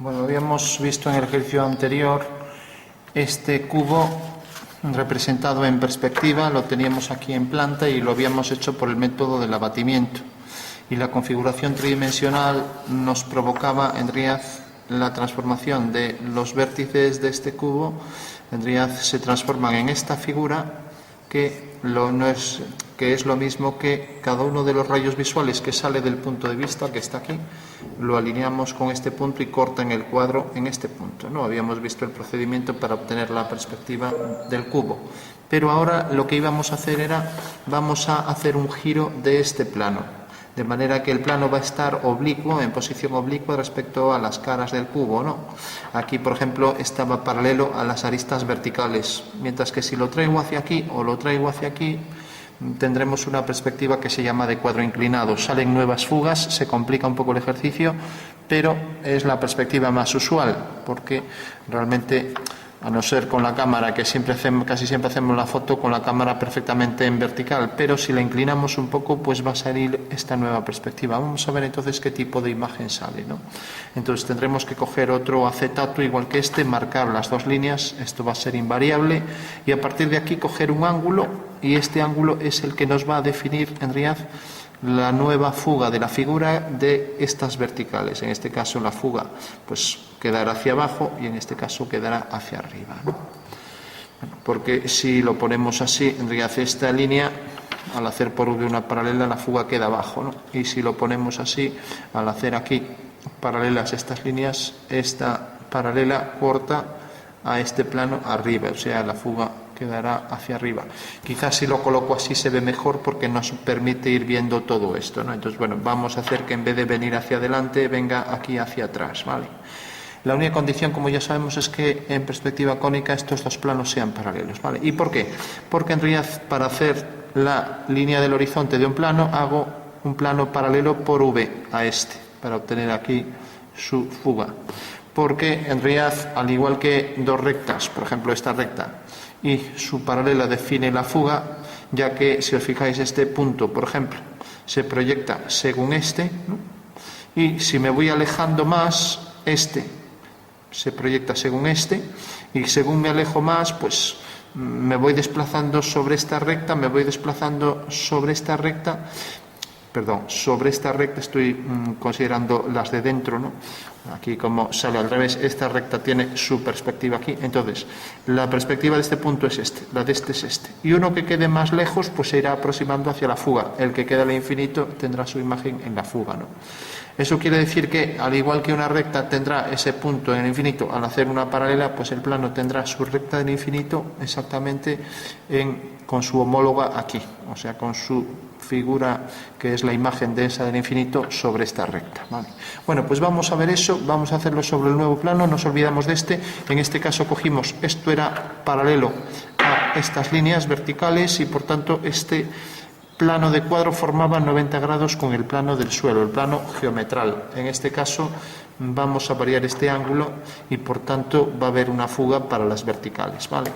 Bueno, habíamos visto en el ejercicio anterior este cubo representado en perspectiva, lo teníamos aquí en planta y lo habíamos hecho por el método del abatimiento. Y la configuración tridimensional nos provocaba en realidad la transformación de los vértices de este cubo, en realidad se transforman en esta figura que es lo mismo que cada uno de los rayos visuales que sale del punto de vista que está aquí, lo alineamos con este punto y corta en el cuadro en este punto, ¿no? Habíamos visto el procedimiento para obtener la perspectiva del cubo, pero ahora lo que íbamos a hacer vamos a hacer un giro de este plano, de manera que el plano va a estar oblicuo, en posición oblicua respecto a las caras del cubo, ¿no? Aquí, por ejemplo, estaba paralelo a las aristas verticales, mientras que si lo traigo hacia aquí o lo traigo hacia aquí, tendremos una perspectiva que se llama de cuadro inclinado. Salen nuevas fugas, se complica un poco el ejercicio, pero es la perspectiva más usual, porque realmente, a no ser con la cámara, que casi siempre hacemos la foto con la cámara perfectamente en vertical, pero si la inclinamos un poco, pues va a salir esta nueva perspectiva. Vamos a ver entonces qué tipo de imagen sale, ¿no? Entonces tendremos que coger otro acetato igual que este, marcar las dos líneas, esto va a ser invariable, y a partir de aquí coger un ángulo, y este ángulo es el que nos va a definir en realidad la nueva fuga de la figura de estas verticales. En este caso la fuga pues quedará hacia abajo y en este caso quedará hacia arriba, ¿no? Bueno, porque si lo ponemos así, en realidad esta línea, al hacer por V una paralela, la fuga queda abajo, ¿no? Y si lo ponemos así, al hacer aquí paralelas estas líneas, esta paralela corta a este plano arriba, o sea, la fuga quedará hacia arriba. Quizás si lo coloco así se ve mejor porque nos permite ir viendo todo esto, ¿no? Entonces, bueno, vamos a hacer que en vez de venir hacia adelante, venga aquí hacia atrás, ¿vale? La única condición, como ya sabemos, es que en perspectiva cónica estos dos planos sean paralelos, ¿vale? ¿Y por qué? Porque en realidad para hacer la línea del horizonte de un plano hago un plano paralelo por V a este, para obtener aquí su fuga. Porque en realidad, al igual que dos rectas, por ejemplo esta recta, y su paralela define la fuga, ya que si os fijáis este punto, por ejemplo, se proyecta según este, ¿no? Y si me voy alejando más, este se proyecta según este, y según me alejo más, pues me voy desplazando sobre esta recta, sobre esta recta estoy considerando las de dentro, ¿no? Aquí como sale al revés, esta recta tiene su perspectiva aquí, entonces la perspectiva de este punto es este, la de este es este, y uno que quede más lejos pues se irá aproximando hacia la fuga, el que queda al infinito tendrá su imagen en la fuga, ¿no? Eso quiere decir que, al igual que una recta tendrá ese punto en el infinito, al hacer una paralela, pues el plano tendrá su recta del infinito exactamente con su homóloga aquí, o sea, con su figura que es la imagen de esa del infinito sobre esta recta, ¿vale? Bueno, pues vamos a ver eso, vamos a hacerlo sobre el nuevo plano, nos olvidamos de este, en este caso cogimos, esto era paralelo a estas líneas verticales y por tanto este plano de cuadro formaba 90 grados con el plano del suelo, el plano geometral. En este caso vamos a variar este ángulo y por tanto va a haber una fuga para las verticales, ¿vale?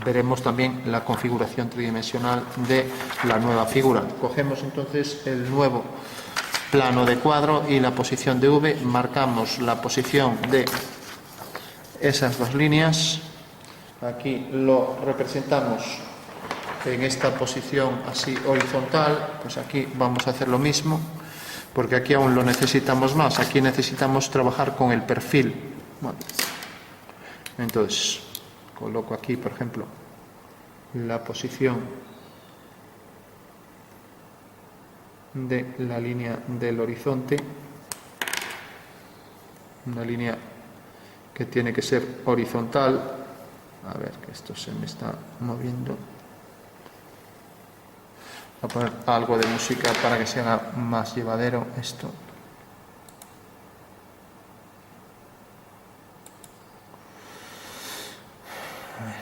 Veremos también la configuración tridimensional de la nueva figura. Cogemos entonces el nuevo plano de cuadro y la posición de V, marcamos la posición de esas dos líneas, aquí lo representamos en esta posición así horizontal, pues aquí vamos a hacer lo mismo, porque aquí aún lo necesitamos más, aquí necesitamos trabajar con el perfil. Bueno, entonces coloco aquí, por ejemplo, la posición de la línea del horizonte, una línea que tiene que ser horizontal. A ver, que esto se me está moviendo. Voy a poner algo de música para que sea más llevadero esto. A ver.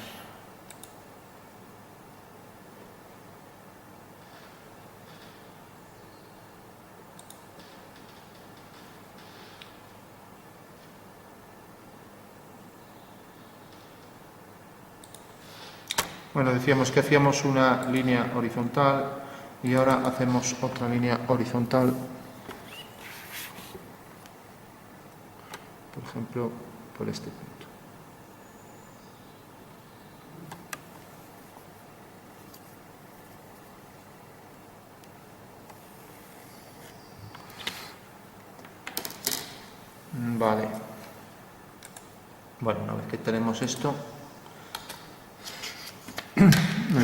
Bueno, decíamos que hacíamos una línea horizontal y ahora hacemos otra línea horizontal ejemplo, por este punto. Vale. Bueno, una vez que tenemos esto,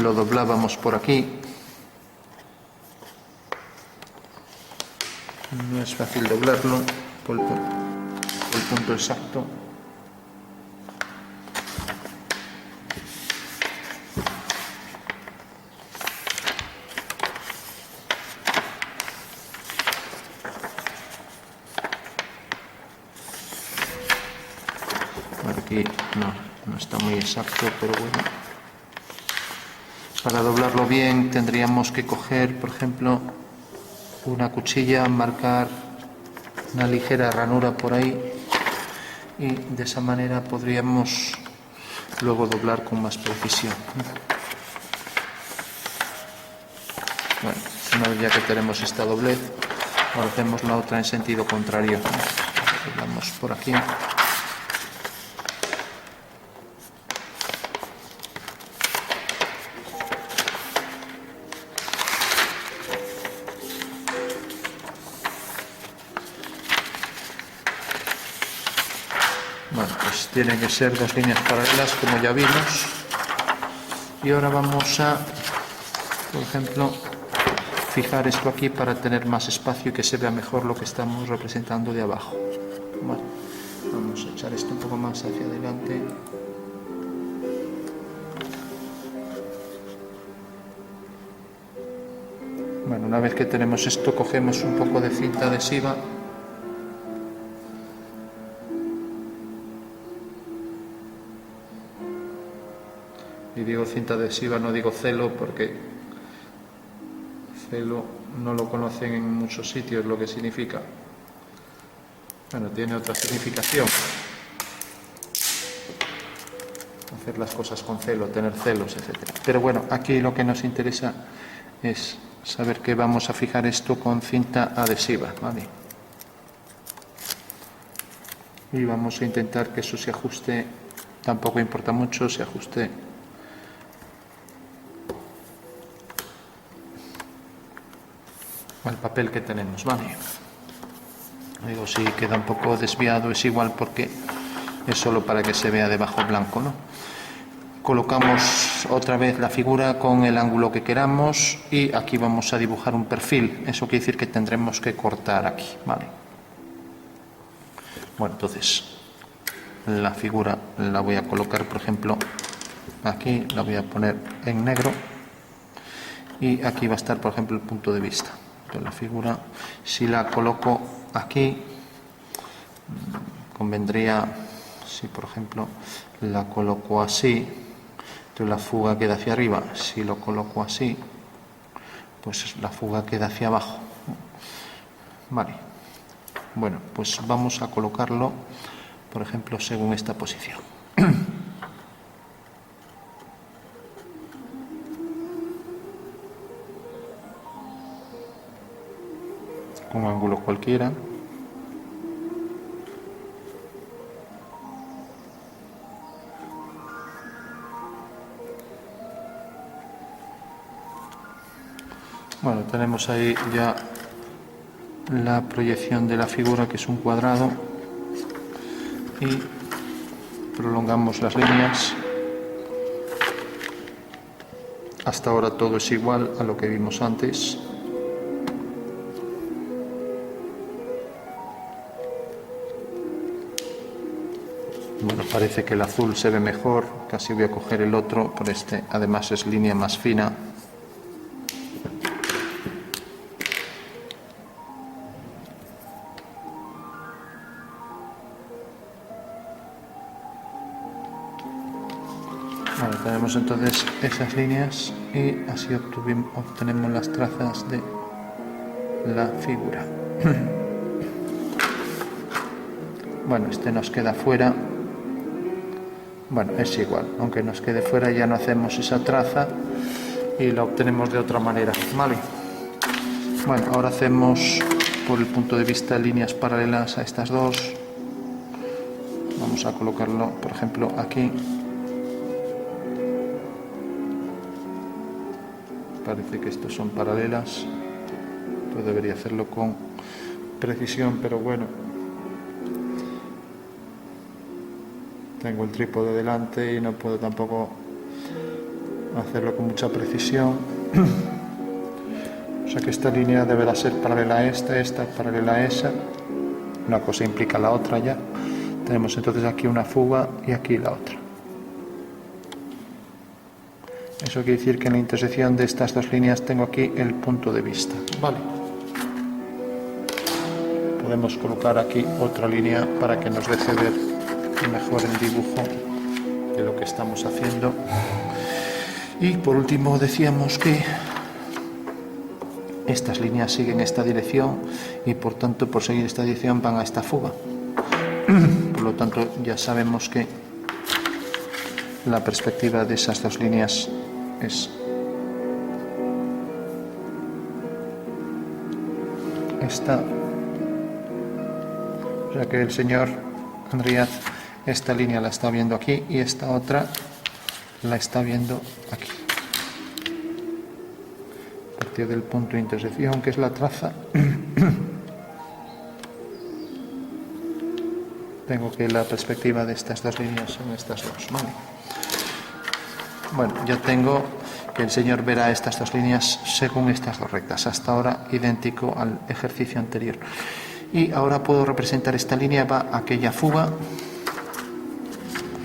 lo doblábamos por aquí. No es fácil doblarlo por el punto exacto. Aquí no está muy exacto, pero bueno. Para doblarlo bien tendríamos que coger, por ejemplo, una cuchilla, marcar una ligera ranura por ahí y de esa manera podríamos luego doblar con más precisión. Bueno, una vez ya que tenemos esta doblez, ahora hacemos la otra en sentido contrario. Doblamos por aquí. Bueno, pues tienen que ser dos líneas paralelas, como ya vimos. Y ahora vamos a, por ejemplo, fijar esto aquí para tener más espacio y que se vea mejor lo que estamos representando de abajo. Bueno, vamos a echar esto un poco más hacia adelante. Bueno, una vez que tenemos esto, cogemos un poco de cinta adhesiva. Y digo cinta adhesiva, no digo celo, porque celo no lo conocen en muchos sitios lo que significa. Bueno, tiene otra significación. Hacer las cosas con celo, tener celos, etc. Pero bueno, aquí lo que nos interesa es saber que vamos a fijar esto con cinta adhesiva, ¿vale? Y vamos a intentar que eso se ajuste, tampoco importa mucho, se ajuste al papel que tenemos, ¿vale? Digo, si queda un poco desviado es igual porque es solo para que se vea debajo blanco, ¿no? Colocamos otra vez la figura con el ángulo que queramos y aquí vamos a dibujar un perfil. Eso quiere decir que tendremos que cortar aquí, ¿vale? Bueno, entonces la figura la voy a colocar, por ejemplo, aquí, la voy a poner en negro y aquí va a estar, por ejemplo, el punto de vista. Entonces, la figura, si la coloco aquí, convendría, si por ejemplo la coloco así, entonces la fuga queda hacia arriba. Si lo coloco así, pues la fuga queda hacia abajo. Vale. Bueno, pues vamos a colocarlo, por ejemplo, según esta posición. Con un ángulo cualquiera. Bueno, tenemos ahí ya la proyección de la figura, que es un cuadrado, y prolongamos las líneas. Hasta ahora todo es igual a lo que vimos antes. Bueno, parece que el azul se ve mejor, casi voy a coger el otro, por este además es línea más fina. Bueno, tenemos entonces esas líneas y así obtenemos las trazas de la figura. Bueno, este nos queda fuera. Bueno, es igual, aunque nos quede fuera ya no hacemos esa traza y la obtenemos de otra manera, ¿vale? Bueno, ahora hacemos por el punto de vista líneas paralelas a estas dos. vamos a colocarlo, por ejemplo, aquí. Parece que estos son paralelas, pues debería hacerlo con precisión, pero bueno, tengo el trípode delante y no puedo tampoco hacerlo con mucha precisión. O sea que esta línea deberá ser paralela a esta paralela a esa, una cosa implica la otra ya. Tenemos entonces aquí una fuga y aquí la otra. Eso quiere decir que en la intersección de estas dos líneas tengo aquí el punto de vista. Vale. Podemos colocar aquí otra línea para que nos deje ver mejor el dibujo de lo que estamos haciendo. Y por último decíamos que estas líneas siguen esta dirección y por tanto por seguir esta dirección van a esta fuga. Por lo tanto ya sabemos que la perspectiva de esas dos líneas es esta. O sea que el señor Andriaz esta línea la está viendo aquí y esta otra la está viendo aquí. A partir del punto de intersección, que es la traza, tengo que la perspectiva de estas dos líneas son estas dos. ¿Vale? Bueno, ya tengo que el señor verá estas dos líneas según estas dos rectas, hasta ahora idéntico al ejercicio anterior. Y ahora puedo representar esta línea, va a aquella fuga,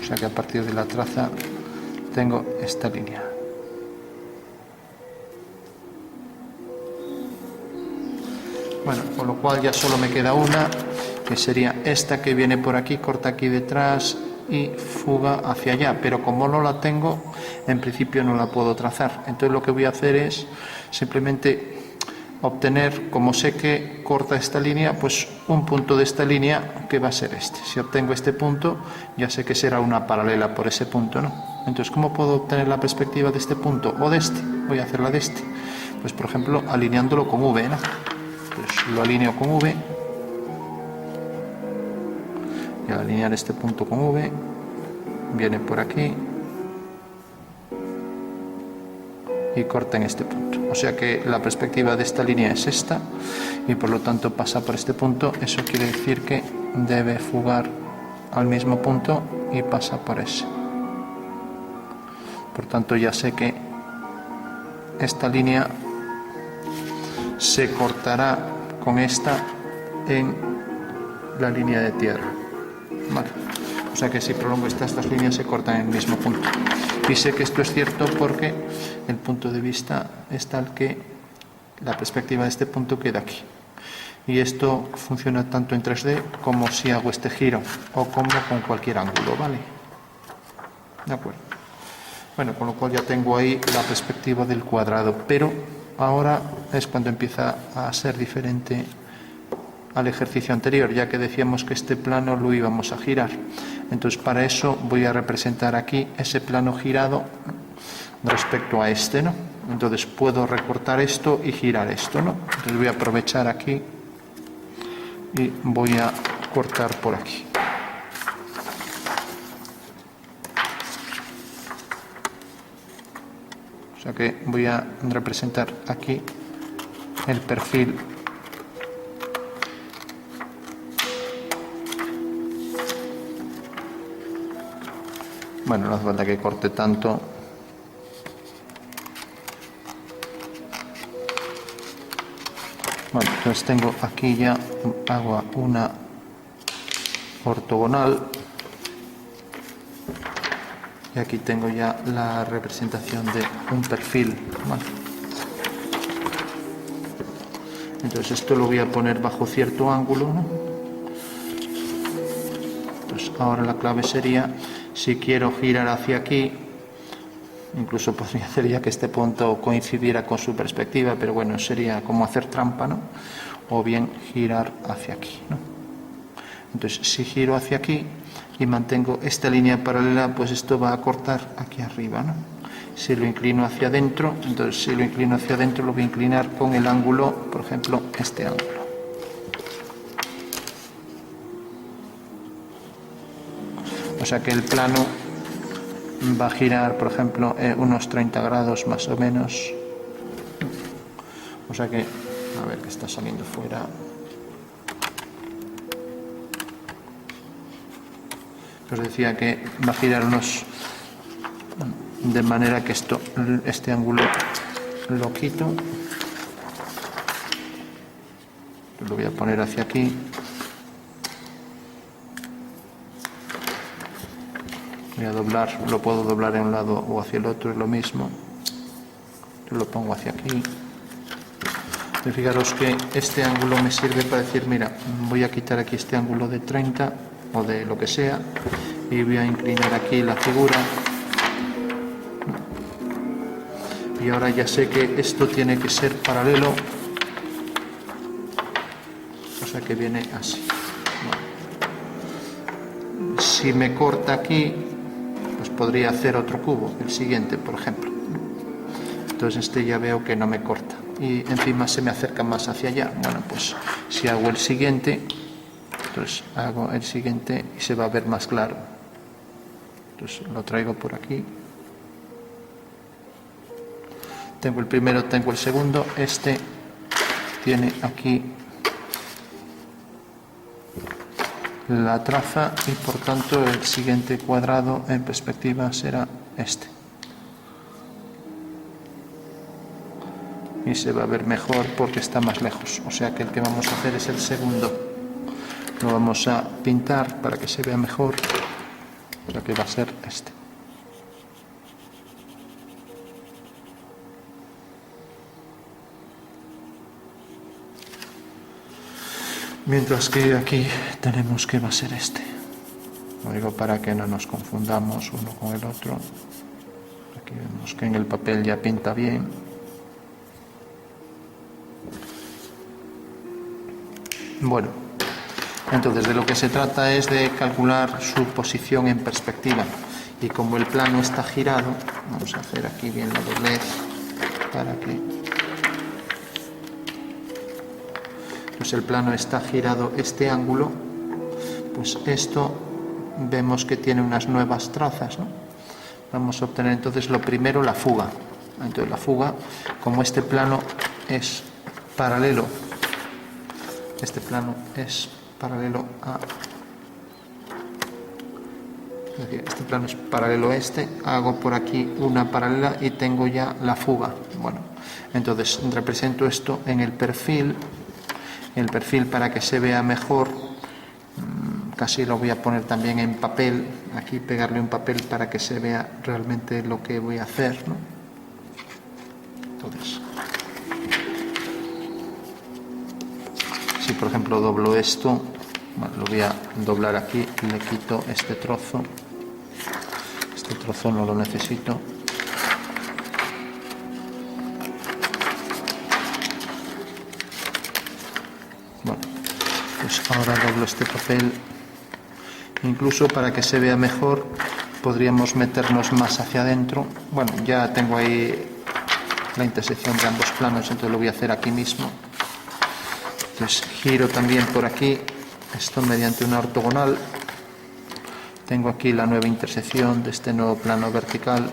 o sea que a partir de la traza tengo esta línea. Bueno, con lo cual ya solo me queda una, que sería esta que viene por aquí, corta aquí detrás y fuga hacia allá, pero como no la tengo, en principio no la puedo trazar. Entonces lo que voy a hacer es simplemente obtener, como sé que corta esta línea, pues un punto de esta línea que va a ser este. Si obtengo este punto, ya sé que será una paralela por ese punto, ¿no? Entonces, ¿cómo puedo obtener la perspectiva de este punto o de este? Voy a hacerla de este. Pues, por ejemplo, alineándolo con V, ¿no? Pues lo alineo con V. Y al alinear este punto con V, viene por aquí y corta en este punto. O sea que la perspectiva de esta línea es esta y por lo tanto pasa por este punto. Eso quiere decir que debe fugar al mismo punto y pasa por ese. Por tanto ya sé que esta línea se cortará con esta en la línea de tierra. Vale. O sea que si prolongo estas dos líneas se cortan en el mismo punto. Y sé que esto es cierto porque el punto de vista es tal que la perspectiva de este punto queda aquí. Y esto funciona tanto en 3D como si hago este giro o como con cualquier ángulo, ¿vale? De acuerdo. Bueno, con lo cual ya tengo ahí la perspectiva del cuadrado, pero ahora es cuando empieza a ser diferente al ejercicio anterior, ya que decíamos que este plano lo íbamos a girar. Entonces para eso voy a representar aquí ese plano girado respecto a este, ¿no? Entonces puedo recortar esto y girar esto, ¿no? Entonces voy a aprovechar aquí y voy a cortar por aquí. O sea que voy a representar aquí el perfil . Bueno, no hace falta que corte tanto. Bueno, entonces tengo aquí ya, hago una ortogonal. Y aquí tengo ya la representación de un perfil. Vale. Entonces esto lo voy a poner bajo cierto ángulo, ¿no? Entonces ahora la clave sería, si quiero girar hacia aquí, incluso podría hacer ya que este punto coincidiera con su perspectiva, pero bueno, sería como hacer trampa, ¿no? O bien girar hacia aquí, ¿no? Entonces si giro hacia aquí y mantengo esta línea paralela, pues esto va a cortar aquí arriba, ¿no? Si lo inclino hacia adentro, entonces si lo inclino hacia adentro lo voy a inclinar con el ángulo, por ejemplo, este ángulo. O sea que el plano va a girar, por ejemplo, unos 30 grados más o menos. O sea que, a ver, que está saliendo fuera. Os decía que va a girar unos, de manera que este ángulo lo quito. Lo voy a poner hacia aquí. Voy a doblar, lo puedo doblar en un lado o hacia el otro, es lo mismo. Yo lo pongo hacia aquí. Y fijaros que este ángulo me sirve para decir, mira, voy a quitar aquí este ángulo de 30 o de lo que sea y voy a inclinar aquí la figura. Y ahora ya sé que esto tiene que ser paralelo, o sea que viene así. Bueno. Si me corta aquí, pues podría hacer otro cubo, el siguiente, por ejemplo. Entonces este ya veo que no me corta y encima se me acerca más hacia allá. Bueno, pues si hago el siguiente, entonces hago el siguiente y se va a ver más claro. Entonces lo traigo por aquí. Tengo el primero, tengo el segundo. Este tiene aquí la traza y por tanto el siguiente cuadrado en perspectiva será este. Y se va a ver mejor porque está más lejos. O sea que el que vamos a hacer es el segundo. Lo vamos a pintar para que se vea mejor. O sea que va a ser este. Mientras que aquí tenemos que va a ser este. Lo digo para que no nos confundamos uno con el otro. Aquí vemos que en el papel ya pinta bien. Bueno, entonces de lo que se trata es de calcular su posición en perspectiva. Y como el plano está girado, vamos a hacer aquí bien la doblez para que... Pues el plano está girado este ángulo, pues esto vemos que tiene unas nuevas trazas, ¿no? Vamos a obtener entonces lo primero la fuga. Entonces la fuga, como este plano es paralelo, este plano es paralelo a... Este plano es paralelo a este, hago por aquí una paralela y tengo ya la fuga. Bueno, entonces represento esto en el perfil para que se vea mejor. Casi lo voy a poner también en papel, aquí pegarle un papel para que se vea realmente lo que voy a hacer, ¿no? Entonces, si por ejemplo doblo esto, bueno, lo voy a doblar aquí y le quito este trozo no lo necesito. Bueno, pues ahora doblo este papel. Incluso para que se vea mejor podríamos meternos más hacia adentro. Bueno, ya tengo ahí la intersección de ambos planos, entonces lo voy a hacer aquí mismo. Entonces giro también por aquí, esto mediante una ortogonal. Tengo aquí la nueva intersección de este nuevo plano vertical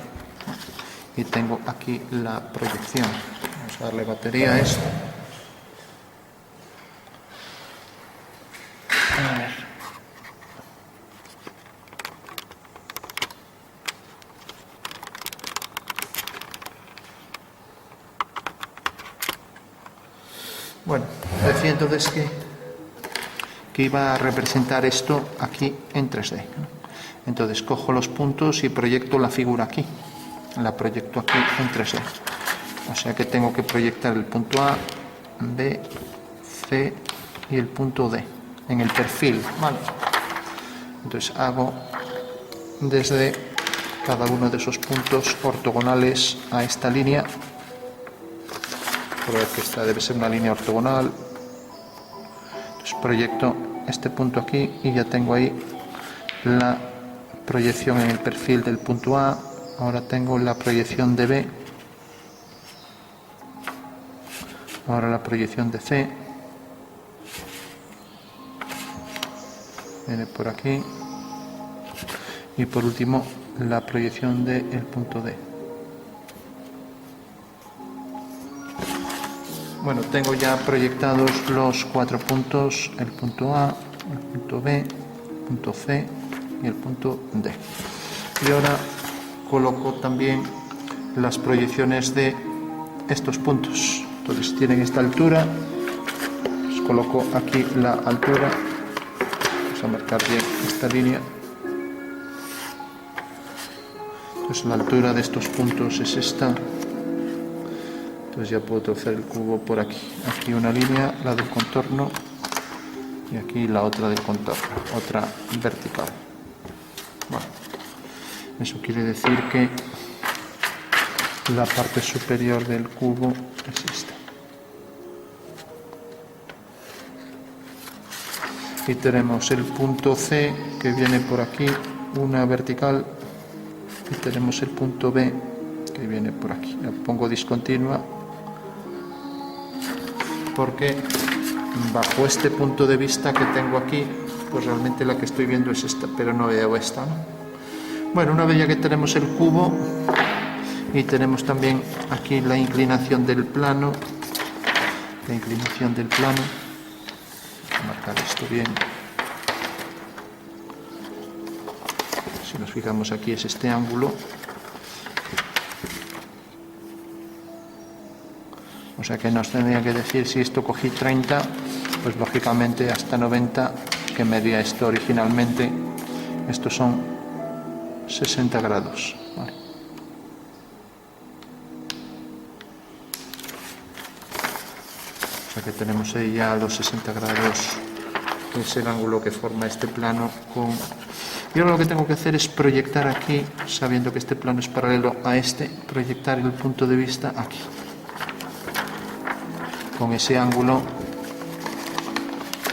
y tengo aquí la proyección. Vamos a darle batería a esto. A ver. Bueno, decía entonces que iba a representar esto aquí en 3D, ¿no? Entonces cojo los puntos y proyecto la figura aquí. La proyecto aquí en 3D. O sea que tengo que proyectar el punto A, B, C y el punto D en el perfil, ¿vale? Entonces hago desde cada uno de esos puntos ortogonales a esta línea. Por ver que esta debe ser una línea ortogonal. Entonces proyecto este punto aquí y ya tengo ahí la proyección en el perfil del punto A. Ahora tengo la proyección de B. Ahora la proyección de C. Viene por aquí. y por último la proyección del punto D. Bueno, tengo ya proyectados los 4 puntos, el punto A, el punto B, el punto C y el punto D. Y ahora coloco también las proyecciones de estos puntos. Entonces tienen esta altura, pues coloco aquí la altura, vamos a marcar bien esta línea. Entonces la altura de estos puntos es esta. Entonces ya puedo trazar el cubo por aquí. Aquí una línea, la del contorno, y aquí la otra del contorno, otra vertical. Bueno, eso quiere decir que la parte superior del cubo es esta. Y tenemos el punto C que viene por aquí, una vertical, y tenemos el punto B que viene por aquí. La pongo discontinua porque bajo este punto de vista que tengo aquí, pues realmente la que estoy viendo es esta, pero no veo esta, ¿no? Bueno, una vez ya que tenemos el cubo y tenemos también aquí la inclinación del plano, voy a marcar esto bien. Si nos fijamos aquí es este ángulo. O sea que nos tendría que decir, si esto cogí 30, pues lógicamente hasta 90, que medía esto originalmente, estos son 60 grados. ¿Vale? O sea que tenemos ahí ya los 60 grados, que es el ángulo que forma este plano con... Y ahora lo que tengo que hacer es proyectar aquí, sabiendo que este plano es paralelo a este, proyectar el punto de vista aquí. Con ese ángulo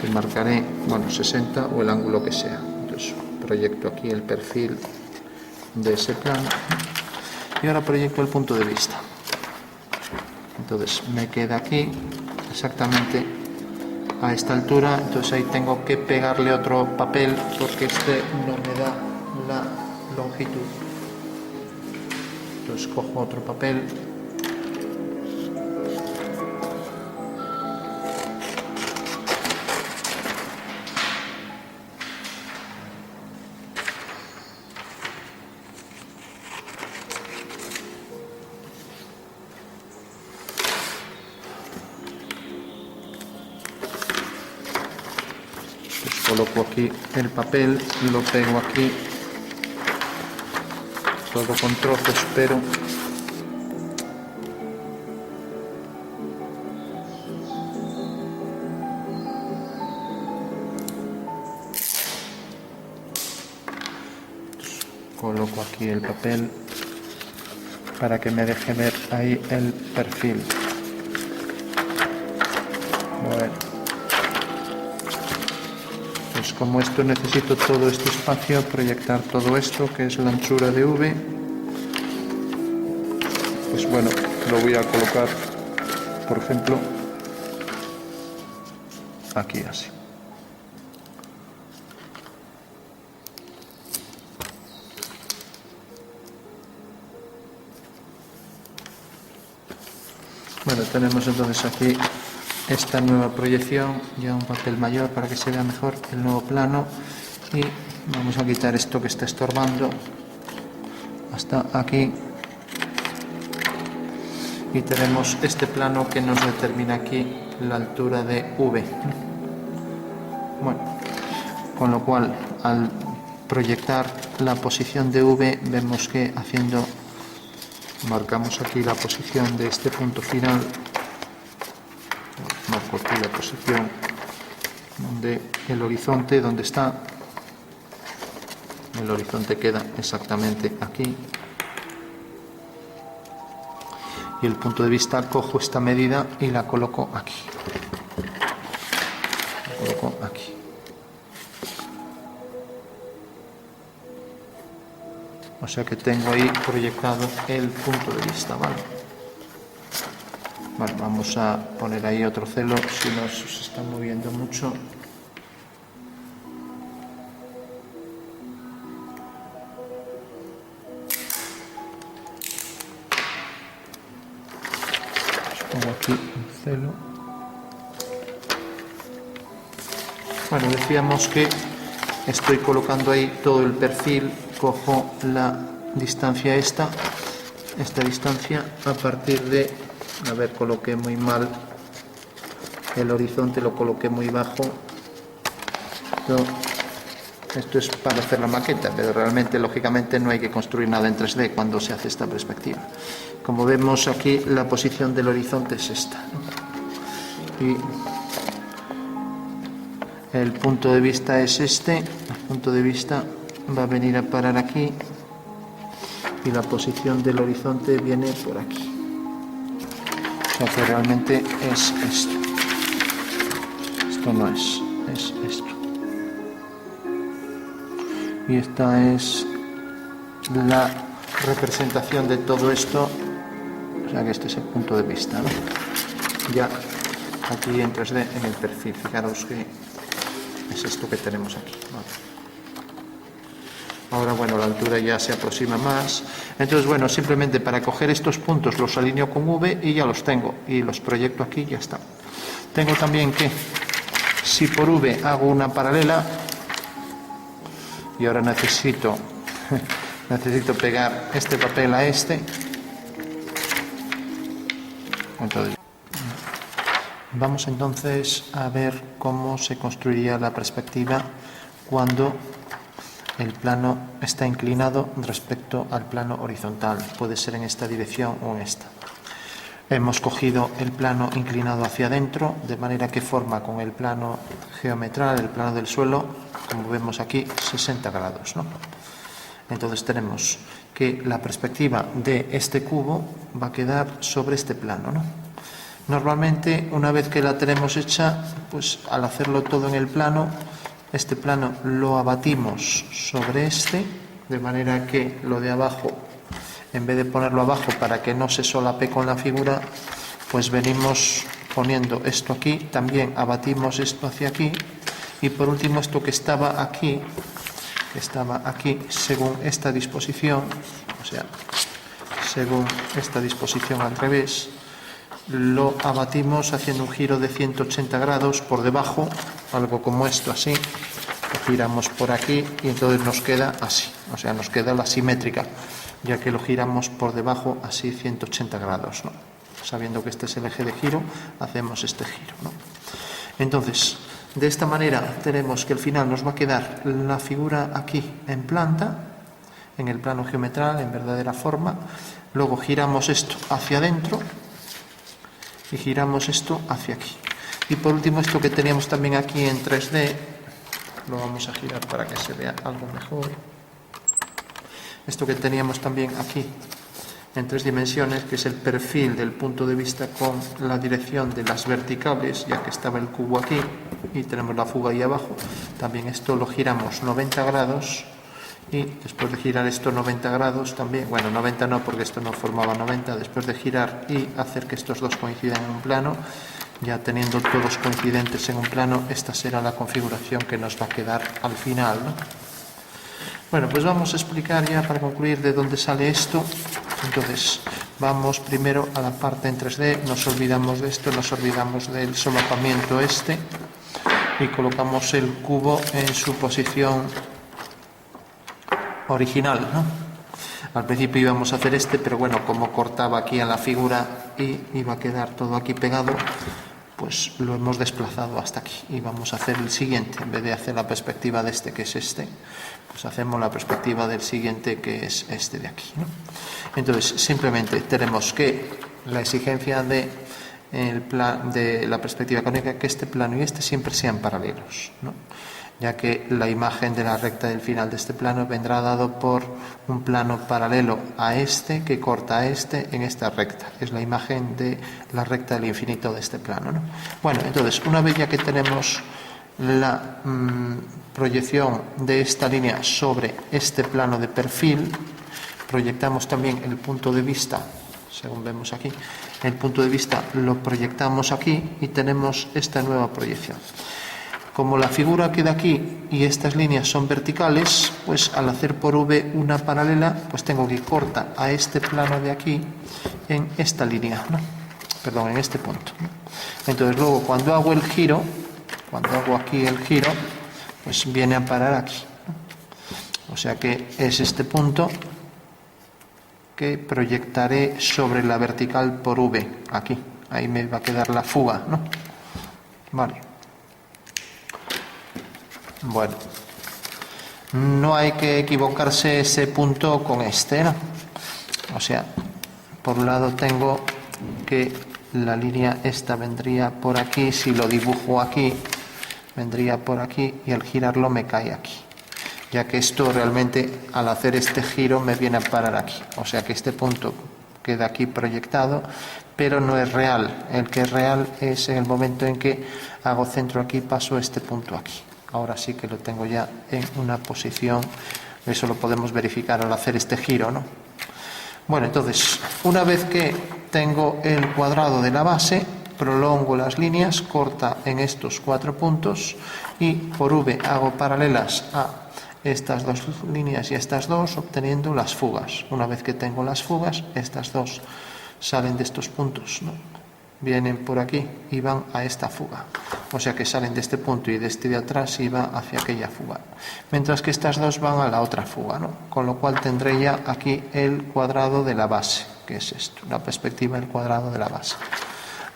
que marcaré, bueno, 60 o el ángulo que sea. Entonces proyecto aquí el perfil de ese plano y ahora proyecto el punto de vista. Entonces me queda aquí exactamente a esta altura, entonces ahí tengo que pegarle otro papel porque este no me da la longitud. Entonces cojo otro papel. Coloco aquí el papel, lo pego aquí, todo con trozos, pero coloco aquí el papel para que me deje ver ahí el perfil. Bueno. Pues como esto necesito todo este espacio, proyectar todo esto, que es la anchura de V, pues bueno, lo voy a colocar, por ejemplo, aquí así. Bueno, tenemos entonces aquí esta nueva proyección, ya un papel mayor para que se vea mejor el nuevo plano, y vamos a quitar esto que está estorbando hasta aquí y tenemos este plano que nos determina aquí la altura de V. Bueno, con lo cual al proyectar la posición de V vemos que marcamos aquí la posición de este punto final. Marco aquí la posición donde el horizonte, donde está el horizonte, queda exactamente aquí, y el punto de vista cojo esta medida y la coloco aquí, o sea que tengo ahí proyectado el punto de vista, ¿vale? Vale, vamos a poner ahí otro celo, si no se está moviendo mucho. Pongo aquí un celo. Bueno, decíamos que estoy colocando ahí todo el perfil, cojo la distancia esta distancia, a partir de, a ver, coloqué muy mal el horizonte, lo coloqué muy bajo. Esto es para hacer la maqueta, pero realmente, lógicamente, no hay que construir nada en 3D cuando se hace esta perspectiva. Como vemos aquí, la posición del horizonte es esta, ¿no? Y el punto de vista es este. El punto de vista va a venir a parar aquí y la posición del horizonte viene por aquí. O sea que realmente es esto. Esto no es esto. Y esta es la representación de todo esto. O sea que este es el punto de vista, ¿no? Ya aquí en 3D en el perfil. Fijaros que es esto que tenemos aquí, ¿vale? Ahora, bueno, la altura ya se aproxima más. Entonces, bueno, simplemente para coger estos puntos los alineo con V y ya los tengo. Y los proyecto aquí y ya está. Tengo también que, si por V hago una paralela, y ahora necesito pegar este papel a este. Entonces, vamos entonces a ver cómo se construiría la perspectiva cuando el plano está inclinado respecto al plano horizontal. Puede ser en esta dirección o en esta. Hemos cogido el plano inclinado hacia adentro, de manera que forma con el plano geometral, el plano del suelo, como vemos aquí, 60 grados, ¿no? Entonces tenemos que la perspectiva de este cubo va a quedar sobre este plano, ¿no? Normalmente, una vez que la tenemos hecha, pues al hacerlo todo en el plano, este plano lo abatimos sobre este, de manera que lo de abajo, en vez de ponerlo abajo para que no se solape con la figura, pues venimos poniendo esto aquí, también abatimos esto hacia aquí, y por último esto que estaba aquí, según esta disposición, o sea, según esta disposición al revés, lo abatimos haciendo un giro de 180 grados por debajo, algo como esto, así. Lo giramos por aquí y entonces nos queda así, o sea, nos queda la simétrica, ya que lo giramos por debajo así 180 grados, ¿no? Sabiendo que este es el eje de giro, hacemos este giro, ¿no? Entonces, de esta manera tenemos que al final nos va a quedar la figura aquí en planta, en el plano geometral, en verdadera forma. Luego giramos esto hacia adentro y giramos esto hacia aquí. Y por último, esto que teníamos también aquí en 3D, lo vamos a girar para que se vea algo mejor. Esto que teníamos también aquí en 3 dimensiones, que es el perfil del punto de vista con la dirección de las verticales, ya que estaba el cubo aquí y tenemos la fuga ahí abajo. También esto lo giramos 90 grados y después de girar esto 90 grados también, bueno, 90 no, porque esto no formaba 90, después de girar y hacer que estos dos coincidan en un plano, ya teniendo todos coincidentes en un plano, esta será la configuración que nos va a quedar al final, ¿no? Bueno, pues vamos a explicar ya para concluir de dónde sale esto. Entonces, vamos primero a la parte en 3D, nos olvidamos de esto, nos olvidamos del solapamiento este y colocamos el cubo en su posición original, ¿no? Al principio íbamos a hacer este, pero bueno, como cortaba aquí en la figura y iba a quedar todo aquí pegado, pues lo hemos desplazado hasta aquí y vamos a hacer el siguiente. En vez de hacer la perspectiva de este, que es este, pues hacemos la perspectiva del siguiente, que es este de aquí, ¿no? Entonces, simplemente tenemos que la exigencia de la perspectiva cónica, que este plano y este siempre sean paralelos, ¿no? Ya que la imagen de la recta del final de este plano vendrá dado por un plano paralelo a este que corta a este en esta recta. Es la imagen de la recta del infinito de este plano, ¿no? Bueno, entonces, una vez ya que tenemos la proyección de esta línea sobre este plano de perfil, proyectamos también el punto de vista, según vemos aquí, el punto de vista lo proyectamos aquí y tenemos esta nueva proyección. Como la figura queda aquí y estas líneas son verticales, pues al hacer por V una paralela, pues tengo que cortar a este plano de aquí en esta línea, ¿no? perdón, en este punto, ¿no? Entonces luego cuando hago el giro, cuando hago aquí el giro, pues viene a parar aquí, ¿no? O sea que es este punto que proyectaré sobre la vertical por V, aquí. Ahí me va a quedar la fuga, ¿no? Vale. Bueno. No hay que equivocarse ese punto con este, ¿no? O sea, por un lado tengo que la línea esta vendría por aquí, si lo dibujo aquí, vendría por aquí y al girarlo me cae aquí. Ya que esto realmente al hacer este giro me viene a parar aquí. O sea que este punto queda aquí proyectado, pero no es real. El que es real es en el momento en que hago centro aquí, paso este punto aquí. Ahora sí que lo tengo ya en una posición, eso lo podemos verificar al hacer este giro, ¿no? Bueno, entonces, una vez que tengo el cuadrado de la base, prolongo las líneas, corta en estos 4 puntos y por V hago paralelas a estas dos líneas y estas dos, obteniendo las fugas. Una vez que tengo las fugas, estas dos salen de estos puntos, ¿no? Vienen por aquí y van a esta fuga. O sea que salen de este punto y de este de atrás y van hacia aquella fuga. Mientras que estas dos van a la otra fuga, ¿no? Con lo cual tendré ya aquí el cuadrado de la base, que es esto, la perspectiva del cuadrado de la base.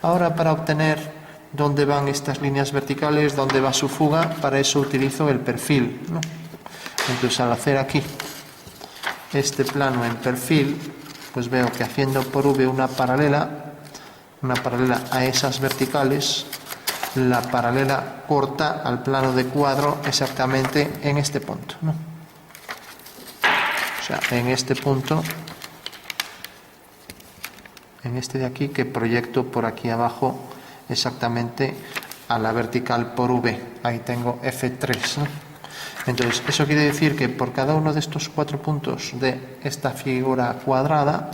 Ahora, para obtener dónde van estas líneas verticales, dónde va su fuga, para eso utilizo el perfil, ¿no? Entonces, al hacer aquí este plano en perfil, pues veo que haciendo por V una paralela a esas verticales, la paralela corta al plano de cuadro exactamente en este punto, ¿no? O sea, en este punto, en este de aquí, que proyecto por aquí abajo exactamente a la vertical por V. Ahí tengo F3, ¿no? Entonces, eso quiere decir que por cada uno de estos 4 puntos de esta figura cuadrada,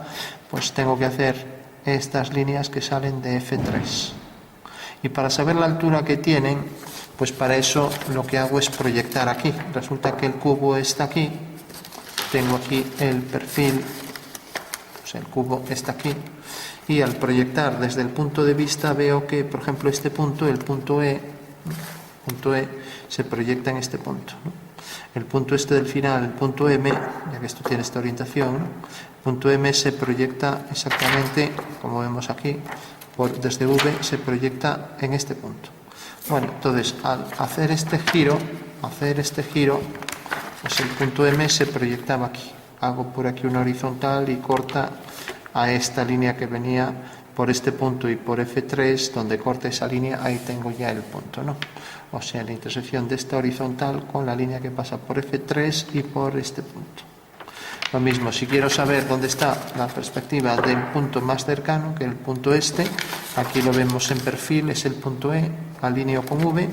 pues tengo que hacer estas líneas que salen de F3. Y para saber la altura que tienen, pues para eso lo que hago es proyectar aquí. Resulta que el cubo está aquí, tengo aquí el perfil, pues el cubo está aquí, y al proyectar desde el punto de vista veo que, por ejemplo, este punto, el punto E, se proyecta en este punto, ¿no? El punto este del final, el punto M, ya que esto tiene esta orientación, ¿no? El punto M se proyecta exactamente, como vemos aquí, desde V se proyecta en este punto. Bueno, entonces al hacer este giro, pues el punto M se proyectaba aquí. Hago por aquí una horizontal y corta a esta línea que venía por este punto y por F3, donde corta esa línea, ahí tengo ya el punto, ¿no? O sea, la intersección de esta horizontal con la línea que pasa por F3 y por este punto. Lo mismo, si quiero saber dónde está la perspectiva del punto más cercano, que el punto este, aquí lo vemos en perfil, es el punto E, alineo con V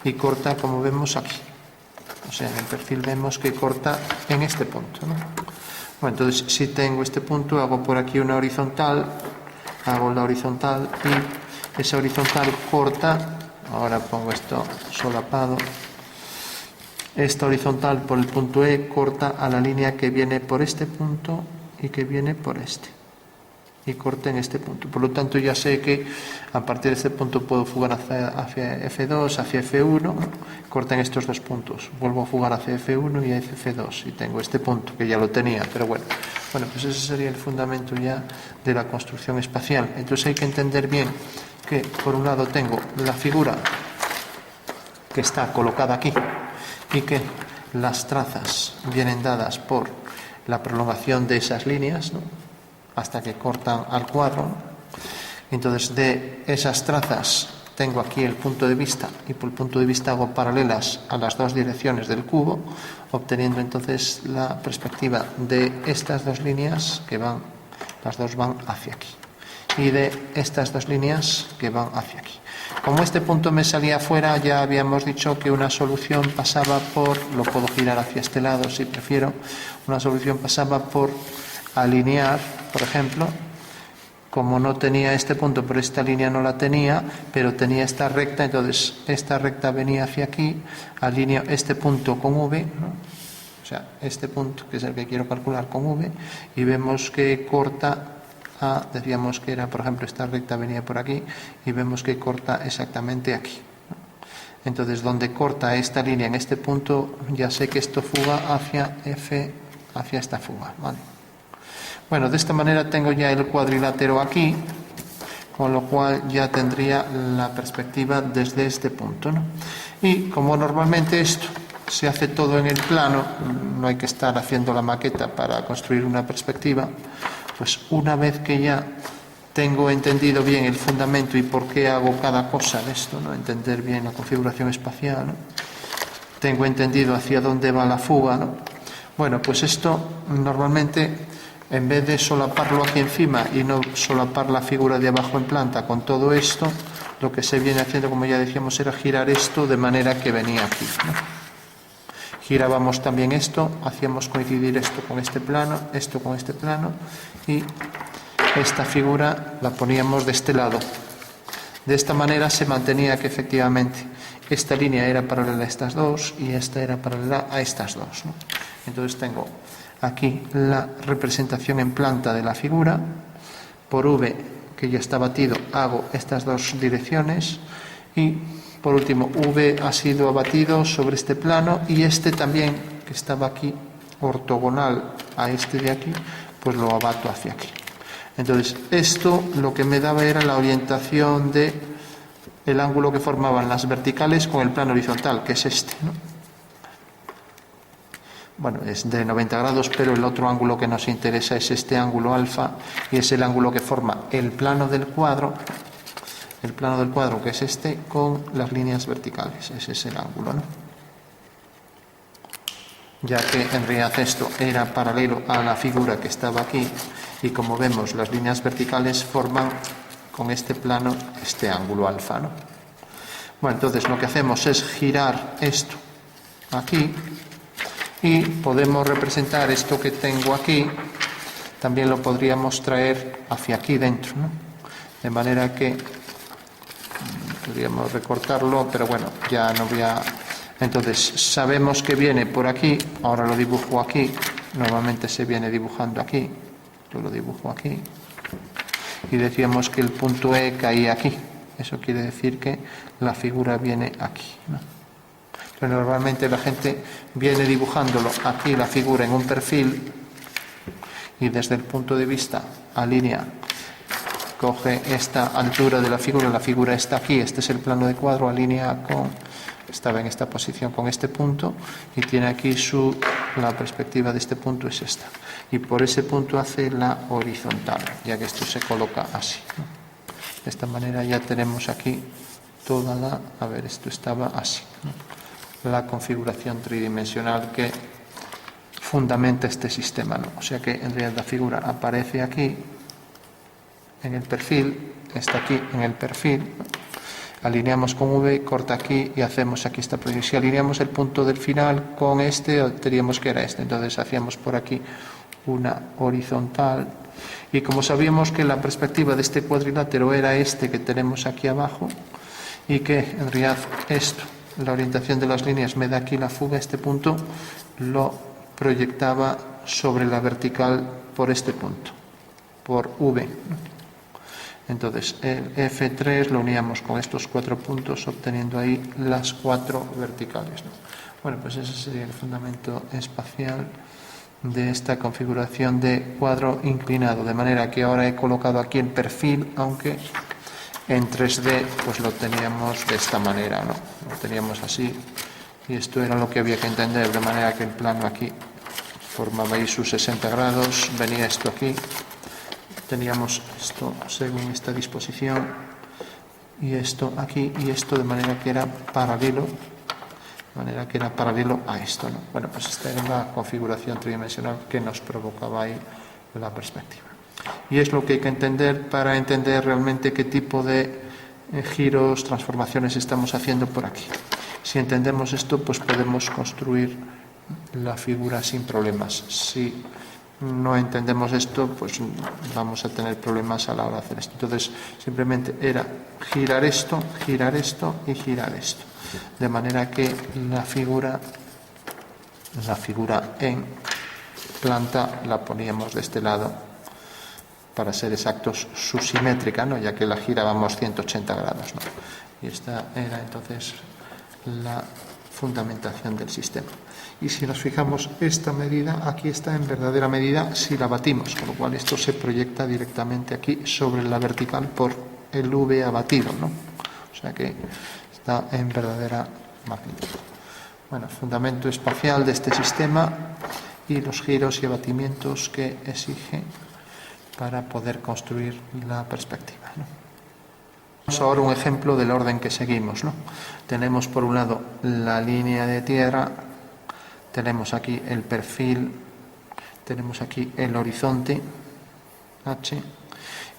y corta, como vemos aquí. O sea, en el perfil vemos que corta en este punto, ¿no? Bueno, entonces, si tengo este punto, hago por aquí una horizontal, hago la horizontal y esa horizontal corta, ahora pongo esto solapado, esta horizontal por el punto E corta a la línea que viene por este punto y que viene por este. Y corta en este punto. Por lo tanto, ya sé que a partir de este punto puedo fugar hacia F2, hacia F1, corta en estos dos puntos. Vuelvo a fugar hacia F1 y hacia F2. Y tengo este punto, que ya lo tenía, pero bueno. Bueno, pues ese sería el fundamento ya de la construcción espacial. Entonces hay que entender bien que, por un lado, tengo la figura que está colocada aquí, y que las trazas vienen dadas por la prolongación de esas líneas, ¿no? Hasta que cortan al cuadro. Entonces, de esas trazas tengo aquí el punto de vista y por el punto de vista hago paralelas a las dos direcciones del cubo, obteniendo entonces la perspectiva de estas dos líneas que van, las dos van hacia aquí, y de estas dos líneas que van hacia aquí. Como este punto me salía fuera, ya habíamos dicho que una solución pasaba por, lo puedo girar hacia este lado si prefiero, una solución pasaba por alinear, por ejemplo, como no tenía este punto, pero esta línea no la tenía, pero tenía esta recta, entonces esta recta venía hacia aquí, alineo este punto con V, ¿no? O sea, este punto, que es el que quiero calcular con V, y vemos que corta A, decíamos que era, por ejemplo, esta recta venía por aquí y vemos que corta exactamente aquí. Entonces, donde corta esta línea en este punto, ya sé que esto fuga hacia F, hacia esta fuga, ¿vale? Bueno, de esta manera tengo ya el cuadrilátero aquí, con lo cual ya tendría la perspectiva desde este punto, ¿no? Y como normalmente esto se hace todo en el plano, no hay que estar haciendo la maqueta para construir una perspectiva, pues una vez que ya tengo entendido bien el fundamento y por qué hago cada cosa de esto, ¿no? Entender bien la configuración espacial, ¿no? Tengo entendido hacia dónde va la fuga, ¿no? Bueno, pues esto normalmente, en vez de solaparlo aquí encima y no solapar la figura de abajo en planta con todo esto, lo que se viene haciendo, como ya decíamos, era girar esto de manera que venía aquí, ¿no? Girábamos también esto, hacíamos coincidir esto con este plano, esto con este plano, y esta figura la poníamos de este lado. De esta manera se mantenía que efectivamente esta línea era paralela a estas dos y esta era paralela a estas dos, ¿no? Entonces tengo aquí la representación en planta de la figura. Por V, que ya está batido, hago estas dos direcciones y por último V ha sido abatido sobre este plano y este también, que estaba aquí ortogonal a este de aquí, pues lo abato hacia aquí. Entonces esto lo que me daba era la orientación de el ángulo que formaban las verticales con el plano horizontal, que es este, ¿no? Bueno, es de 90 grados, pero el otro ángulo que nos interesa es este ángulo alfa, y es el ángulo que forma el plano del cuadro que es este, con las líneas verticales. Ese es el ángulo, ¿no? Ya que en realidad esto era paralelo a la figura que estaba aquí, y como vemos las líneas verticales forman con este plano este ángulo alfa, ¿no? Bueno, entonces lo que hacemos es girar esto aquí y podemos representar esto que tengo aquí, también lo podríamos traer hacia aquí dentro, ¿no? De manera que podríamos recortarlo, pero bueno, ya no voy a... Entonces sabemos que viene por aquí, ahora lo dibujo aquí, normalmente se viene dibujando aquí, yo lo dibujo aquí, y decíamos que el punto E caía aquí, eso quiere decir que la figura viene aquí, ¿no? Pero normalmente la gente viene dibujándolo aquí la figura en un perfil y desde el punto de vista alinea, coge esta altura de la figura está aquí, este es el plano de cuadro, alinea con, estaba en esta posición con este punto y tiene aquí la perspectiva de este punto es esta, y por ese punto hace la horizontal, ya que esto se coloca así, ¿no? De esta manera ya tenemos aquí toda la, a ver, esto estaba así, ¿no? La configuración tridimensional que fundamenta este sistema, ¿no? O sea que en realidad la figura aparece aquí en el perfil, está aquí en el perfil, ¿no? Alineamos con V, corta aquí y hacemos aquí esta proyección. Si alineamos el punto del final con este, obteníamos que era este. Entonces hacíamos por aquí una horizontal. Y como sabíamos que la perspectiva de este cuadrilátero era este que tenemos aquí abajo, y que en realidad esto, la orientación de las líneas me da aquí la fuga, este punto lo proyectaba sobre la vertical por este punto, por V. Entonces el F3 lo uníamos con estos 4 puntos obteniendo ahí las 4 verticales, ¿no? Bueno, pues ese sería el fundamento espacial de esta configuración de cuadro inclinado, de manera que ahora he colocado aquí el perfil, aunque en 3D pues lo teníamos de esta manera, ¿no? Lo teníamos así, y esto era lo que había que entender, de manera que el plano aquí formaba ahí sus 60 grados, venía esto aquí, teníamos esto según esta disposición y esto aquí y esto de manera que era paralelo, a esto, ¿no? Bueno, pues esta era la configuración tridimensional que nos provocaba ahí la perspectiva. Y es lo que hay que entender para entender realmente qué tipo de giros, transformaciones estamos haciendo por aquí. Si entendemos esto, pues podemos construir la figura sin problemas. Si no entendemos esto, pues vamos a tener problemas a la hora de hacer esto. Entonces, simplemente era girar esto y girar esto. De manera que la figura en planta la poníamos de este lado para ser exactos, su simétrica, ¿no? Ya que la girábamos 180 grados, ¿no? Y esta era entonces la fundamentación del sistema. Y si nos fijamos, esta medida aquí está en verdadera medida si la batimos, con lo cual esto se proyecta directamente aquí sobre la vertical por el V abatido, ¿no? O sea que está en verdadera magnitud. Bueno, fundamento espacial de este sistema y los giros y abatimientos que exige para poder construir la perspectiva, ¿no? Vamos ahora un ejemplo del orden que seguimos, ¿no? Tenemos por un lado la línea de tierra, tenemos aquí el perfil, tenemos aquí el horizonte H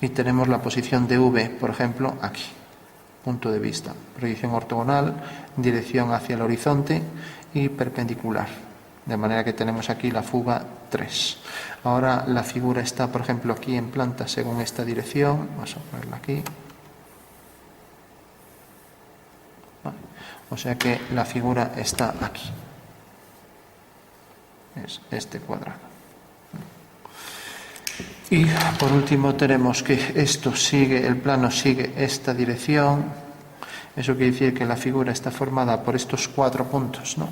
y tenemos la posición de V, por ejemplo, aquí. Punto de vista, proyección ortogonal, dirección hacia el horizonte y perpendicular. De manera que tenemos aquí la fuga 3. Ahora la figura está, por ejemplo, aquí en planta según esta dirección. Vamos a ponerla aquí. Vale. O sea que la figura está aquí. Es este cuadrado. Y por último tenemos que esto sigue, el plano sigue esta dirección. Eso quiere decir que la figura está formada por estos 4 puntos, ¿no?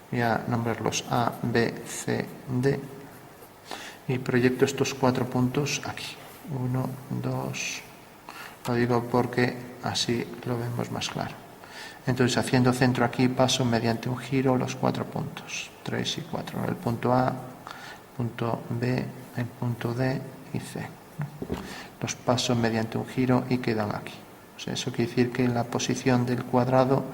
Voy a nombrarlos A, B, C, D. Y proyecto estos 4 puntos aquí. 1, 2. Lo digo porque así lo vemos más claro. Entonces, haciendo centro aquí, paso mediante un giro los 4 puntos. 3 y 4. El punto A, el punto B, el punto D y C. Los paso mediante un giro y quedan aquí. O sea, eso quiere decir que la posición del cuadrado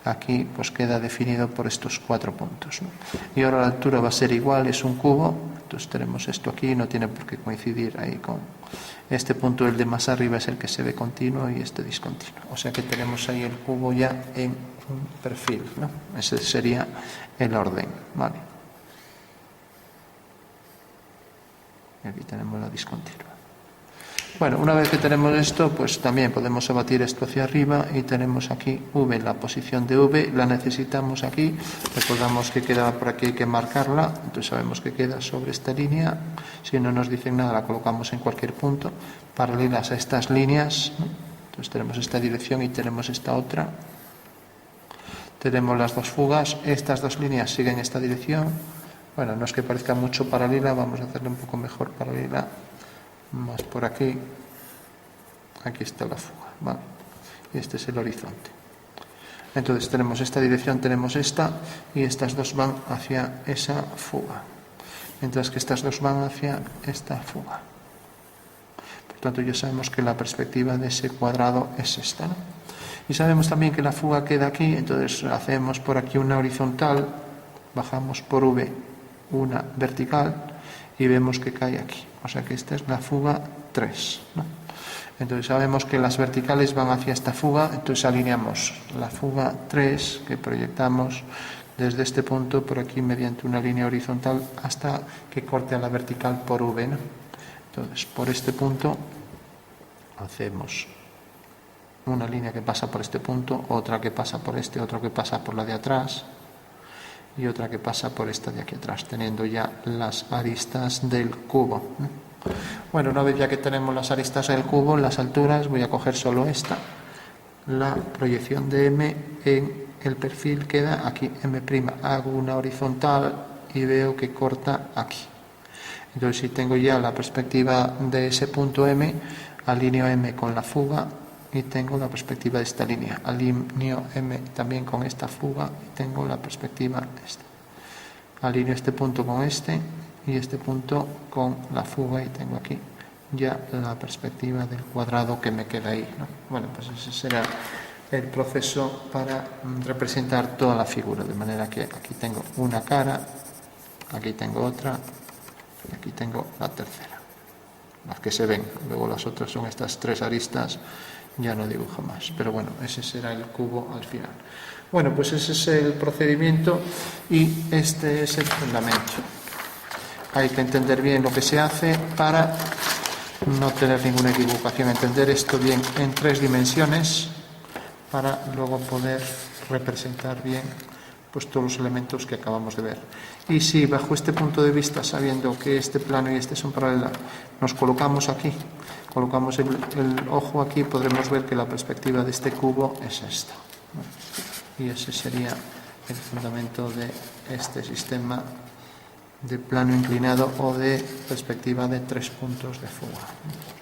aquí pues queda definido por estos 4 puntos, ¿no? Y ahora la altura va a ser igual, es un cubo, entonces tenemos esto aquí, no tiene por qué coincidir ahí con este punto, el de más arriba es el que se ve continuo y este discontinuo. O sea que tenemos ahí el cubo ya en un perfil, ¿no? Ese sería el orden, ¿vale? Y aquí tenemos la discontinua. Bueno, una vez que tenemos esto, pues también podemos abatir esto hacia arriba y tenemos aquí V, la posición de V, la necesitamos aquí, recordamos que queda por aquí, hay que marcarla, entonces sabemos que queda sobre esta línea, si no nos dicen nada la colocamos en cualquier punto, paralelas a estas líneas, ¿no? Entonces tenemos esta dirección y tenemos esta otra, tenemos las 2 fugas, estas 2 líneas siguen esta dirección, bueno, no es que parezca mucho paralela, vamos a hacerle un poco mejor paralela, más por aquí, aquí está la fuga, ¿vale? Y este es el horizonte. Entonces tenemos esta dirección, tenemos esta, y estas 2 van hacia esa fuga, mientras que estas 2 van hacia esta fuga. Por tanto, ya sabemos que la perspectiva de ese cuadrado es esta, ¿no? Y sabemos también que la fuga queda aquí, entonces hacemos por aquí una horizontal, bajamos por V una vertical y vemos que cae aquí. O sea que esta es la fuga 3, ¿no? Entonces sabemos que las verticales van hacia esta fuga, entonces alineamos la fuga 3 que proyectamos desde este punto por aquí mediante una línea horizontal hasta que corte a la vertical por V, ¿no? Entonces por este punto hacemos una línea que pasa por este punto, otra que pasa por este, otra que pasa por la de atrás y otra que pasa por esta de aquí atrás, teniendo ya las aristas del cubo. Bueno, una vez ya que tenemos las aristas del cubo, las alturas, voy a coger solo esta. La proyección de M en el perfil queda aquí, M'. Hago una horizontal y veo que corta aquí. Entonces, si tengo ya la perspectiva de ese punto M, alineo M con la fuga y tengo la perspectiva de esta línea. Alineo M también con esta fuga y tengo la perspectiva esta. Alineo este punto con este y este punto con la fuga y tengo aquí ya la perspectiva del cuadrado que me queda ahí, ¿no? Bueno, pues ese será el proceso para representar toda la figura, de manera que aquí tengo una cara, aquí tengo otra y aquí tengo la tercera. Las que se ven, luego las otras son estas 3 aristas, ya no dibujo más, pero bueno, ese será el cubo al final. Bueno, pues ese es el procedimiento y este es el fundamento. Hay que entender bien lo que se hace para no tener ninguna equivocación, entender esto bien en 3 dimensiones para luego poder representar bien pues pues todos los elementos que acabamos de ver. Y si bajo este punto de vista, sabiendo que este plano y este son paralelos, nos colocamos aquí, colocamos el ojo aquí, podremos ver que la perspectiva de este cubo es esta. Y ese sería el fundamento de este sistema de plano inclinado o de perspectiva de 3 puntos de fuga.